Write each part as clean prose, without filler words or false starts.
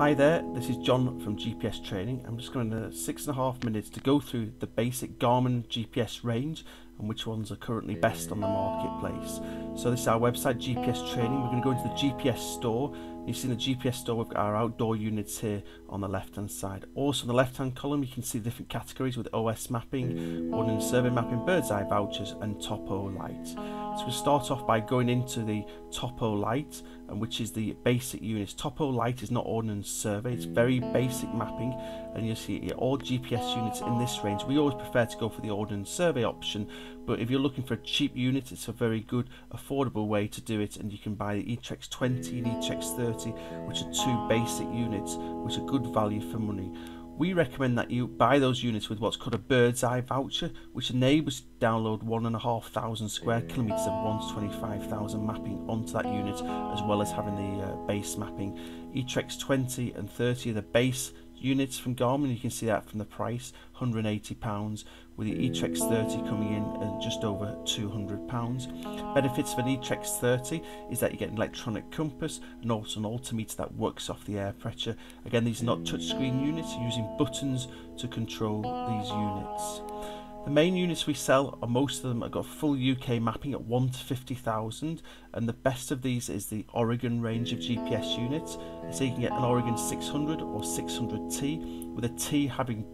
Hi there, this is John from GPS Training. I'm just going to 6.5 minutes to go through the basic Garmin GPS range and which ones are currently best on the marketplace. So this is our website, GPS Training. We're going to go into the GPS store. You see in the GPS store we've got our outdoor units here on the left hand side. Also in the left hand column you can see different categories with OS mapping, ordnance survey mapping, bird's eye vouchers and topo light. So we'll start off by going into the topo light, which is the basic units. Topo light is not ordnance survey, it's very basic mapping, and you'll see all GPS units in this range. We always prefer to go for the ordnance survey option, but if you're looking for a cheap unit, it's a very good affordable way to do it, and you can buy the Etrex 20 and Etrex 30, which are two basic units which are good value for money. We recommend that you buy those units with what's called a bird's eye voucher, which enables you to download 1,500 square kilometres of 1 to 25,000 mapping onto that unit, as well as having the base mapping. Etrex 20 and 30 are the base units from Garmin. You can see that from the price, £180, with the Etrex 30 coming in at just over £200. Benefits of an Etrex 30 is that you get an electronic compass and also an altimeter that works off the air pressure. Again, these are not touchscreen units, you're using buttons to control these units. The main units we sell, most of them have got full UK mapping at 1 to 50,000, and the best of these is the Oregon range of GPS units. So you can get an Oregon 600 or 600T, with a T having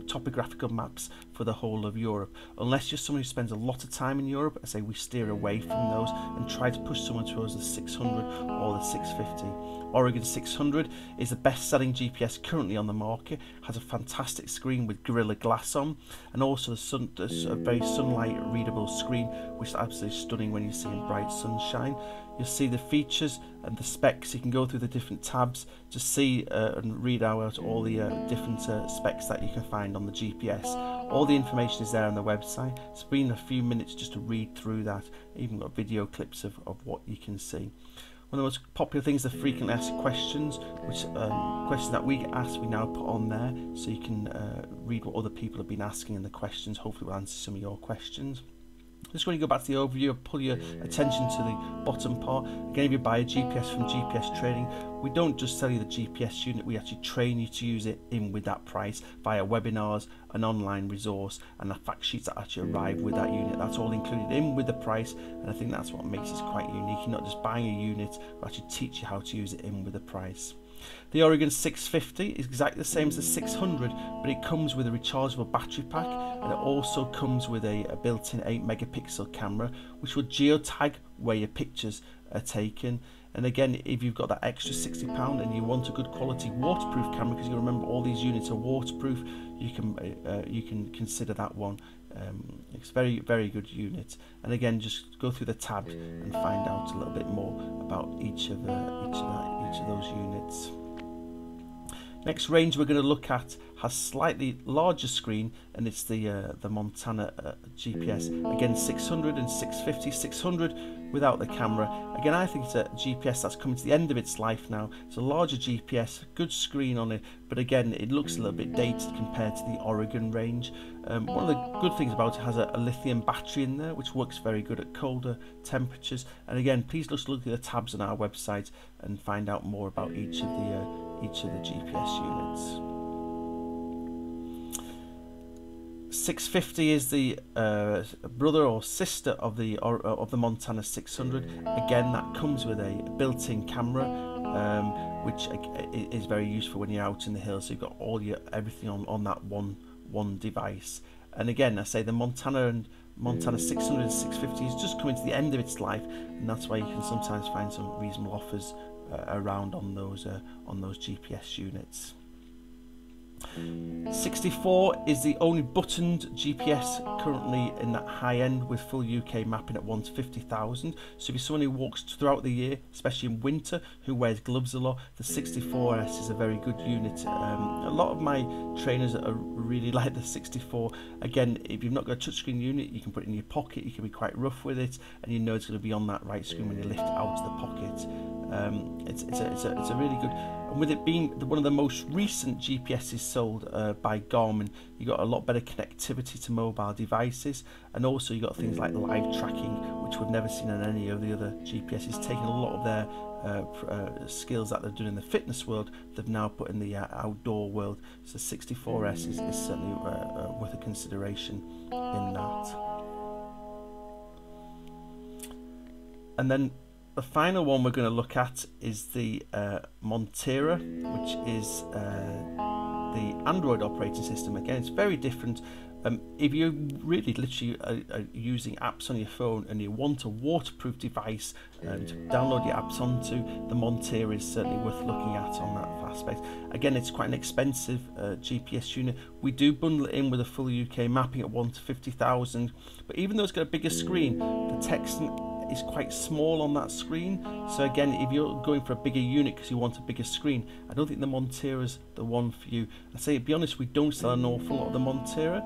topographical maps for the whole of Europe. Unless you're someone who spends a lot of time in Europe, I say we steer away from those and try to push someone towards the 600 or the 650. Oregon 600 is the best selling GPS currently on the market, has a fantastic screen with Gorilla Glass on, and also a very sunlight readable screen, which is absolutely stunning when you see in bright sunshine. You'll see the features and the specs. You can go through the different tabs to see and read out all the different specs that you can find on the GPS. All the information is there on the website. It's been a few minutes just to read through that. Even got video clips of what you can see. One of the most popular things are frequently asked questions, which questions that we get asked we now put on there, so you can read what other people have been asking, and the questions hopefully will answer some of your questions. Just when you go back to the overview, I'll pull your attention to the bottom part. Again, if you buy a GPS from GPS Training, we don't just sell you the GPS unit, we actually train you to use it in with that price via webinars, an online resource, and the fact sheets that actually arrive with that unit. That's all included in with the price, and I think that's what makes it quite unique. You're not just buying a unit, we actually teach you how to use it in with the price. The Oregon 650 is exactly the same as the 600, but it comes with a rechargeable battery pack, and it also comes with a built-in 8 megapixel camera, which will geotag where your pictures are taken. And again, if you've got that extra £60 and you want a good quality waterproof camera, because you remember all these units are waterproof, you can consider that one. It's very, very good unit. And again, just go through the tab and find out a little bit more about each of those units. Next range we're going to look at has slightly larger screen, and it's the Montana GPS. Again, 600 and 650. 600 without the camera. Again, I think it's a GPS that's coming to the end of its life now. It's a larger GPS, good screen on it, but again, it looks a little bit dated compared to the Oregon range. One of the good things about it has a lithium battery in there, which works very good at colder temperatures. And again, please just look at the tabs on our website and find out more about each of the GPS units. 650 is the brother or sister of the Montana 600. Again, that comes with a built-in camera, which is very useful when you're out in the hills. So you've got everything on that one device. And again, I say the Montana 600 and 650 is just coming to the end of its life, and that's why you can sometimes find some reasonable offers around on those GPS units. 64 is the only buttoned GPS currently in that high end with full UK mapping at 1 to 50,000. So if you're someone who walks throughout the year, especially in winter, who wears gloves a lot, the 64S is a very good unit. A lot of my trainers are really like the 64. Again, if you've not got a touchscreen unit, you can put it in your pocket, you can be quite rough with it, and you know it's going to be on that right screen when you lift it out of the pocket. It's a really good, and with it being one of the most recent GPSs sold by Garmin, you got a lot better connectivity to mobile devices, and also you got things like live tracking, which we've never seen on any of the other GPSs, taking a lot of their skills that they're doing in the fitness world, they've now put in the outdoor world. So 64S is certainly worth a consideration in that. And then the final one we're going to look at is the Montera, which is the Android operating system. Again, it's very different. If you're really literally are using apps on your phone and you want a waterproof device to download your apps onto, the Montera is certainly worth looking at on that aspect. Again, it's quite an expensive GPS unit. We do bundle it in with a full UK mapping at 1 to 50,000, but even though it's got a bigger screen, the text is quite small on that screen. So again, if you're going for a bigger unit because you want a bigger screen, I don't think the Montera is the one for you. I say, to be honest, we don't sell an awful lot of the Montera.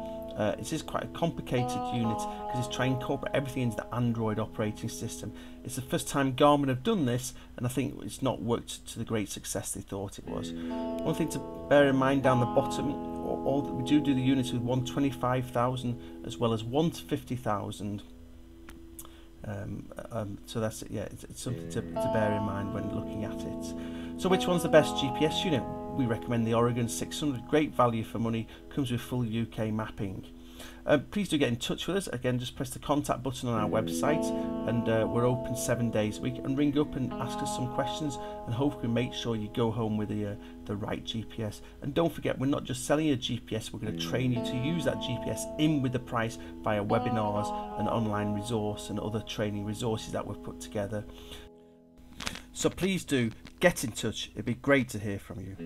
It is quite a complicated unit because it's trying to incorporate everything into the Android operating system. It's the first time Garmin have done this, and I think it's not worked to the great success they thought it was. One thing to bear in mind down the bottom, we do the units with 125,000 as well as 1 to 50,000. So that's it. Yeah, it's something to bear in mind when looking at it. So which one's the best GPS unit? We recommend the Oregon 600. Great value for money, comes with full UK mapping. Please do get in touch with us. Again, just press the contact button on our website, and we're open 7 days a week. And ring up and ask us some questions, and hopefully make sure you go home with the right GPS. And don't forget, we're not just selling you a GPS, we're going to train you to use that GPS in with the price via webinars and online resource and other training resources that we've put together. So please do get in touch. It'd be great to hear from you.